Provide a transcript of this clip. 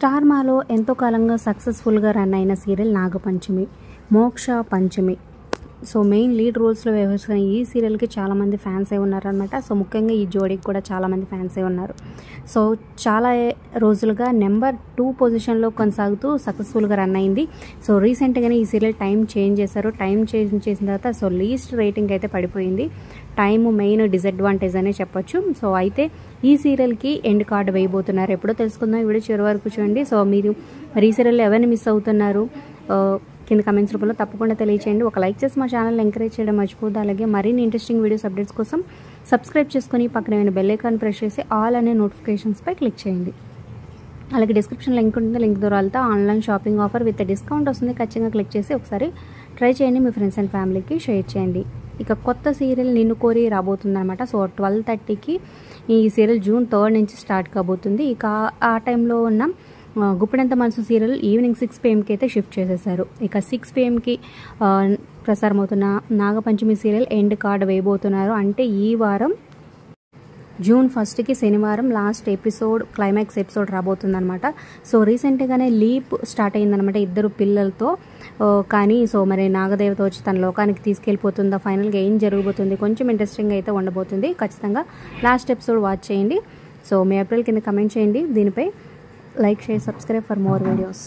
Star మాలో ఎంతో కాలంగా సక్సెస్ఫుల్గా రన్ అయిన సీరియల్ నాగపంచమి, మోక్ష పంచమి. సో మెయిన్ లీడ్ రోల్స్లో వ్యవహరిస్తున్న ఈ సీరియల్కి చాలామంది ఫ్యాన్సే ఉన్నారనమాట. సో ముఖ్యంగా ఈ జోడీకి కూడా చాలామంది ఫ్యాన్సే ఉన్నారు. సో చాలా రోజులుగా నెంబర్ 2 పొజిషన్లో కొనసాగుతూ సక్సెస్ఫుల్గా రన్ అయింది. సో రీసెంట్గానే ఈ సీరియల్ టైం చేంజ్ చేశారు. టైం చేంజ్ చేసిన తర్వాత సో లీస్ట్ రేటింగ్ అయితే పడిపోయింది. టైము మెయిన్ డిసడ్వాంటేజ్ అనే చెప్పొచ్చు. సో అయితే ఈ సీరియల్కి ఎండ్ కార్డు వేయబోతున్నారు. ఎప్పుడో తెలుసుకుందాం. ఈ వీడియో చివరి వరకు చూడండి. సో మీరు మరి ఈ సీరియల్లో ఎవరిని మిస్ అవుతున్నారు కింద కమెంట్స్ రూపంలో తప్పకుండా తెలియచేయండి. ఒక లైక్ చేసి మా ఛానల్ ఎంకరేజ్ చేయడం మర్చిపోద్దు. అలాగే మరిన్ని ఇంట్రెస్టింగ్ వీడియోస్ అప్డేట్స్ కోసం సబ్స్క్రైబ్ చేసుకొని పక్కన బెల్ ఐకాన్ ప్రెస్ చేసి ఆల్ అనే నోటిఫికేషన్స్పై క్లిక్ చేయండి. అలాగే డిస్క్రిప్షన్ లింక్ ఉంటుంది. లింక్ ద్వారా online shopping offer with discount వస్తుంది. ఖచ్చితంగా క్లిక్ చేసి ఒకసారి ట్రై చేయండి. మీ ఫ్రెండ్స్ అండ్ ఫ్యామిలీకి షేర్ చేయండి. ఇక కొత్త సీరియల్ నిన్ను కోరి రాబోతుంది అనమాట. సో 12:30కి ఈ సీరియల్ June 3 నుంచి స్టార్ట్ కాబోతుంది. ఇక ఆ టైంలో ఉన్న Guppedantha Manasu serial evening 6 PM అయితే షిఫ్ట్ చేసేసారు. ఇక 6 PMకి ప్రసారం అవుతున్న నాగపంచమి సీరియల్ ఎండ్ కార్డ్ వేయబోతున్నారు. అంటే ఈ వారం June 1కి శనివారం లాస్ట్ ఎపిసోడ్, క్లైమాక్స్ ఎపిసోడ్ రాబోతుందన్నమాట. సో రీసెంట్గానే లీప్ స్టార్ట్ అయిందనమాట 2 పిల్లలతో. కానీ సో మరి నాగదేవత వచ్చి తన లోకానికి తీసుకెళ్ళిపోతుందా, ఫైనల్గా ఏం జరగబోతుంది, కొంచెం ఇంట్రెస్టింగ్ అయితే ఉండబోతుంది. ఖచ్చితంగా లాస్ట్ ఎపిసోడ్ వాచ్ చేయండి. సో మీ ఏప్రిల్ కింద కమెంట్ చేయండి. దీనిపై like, share, subscribe for more videos.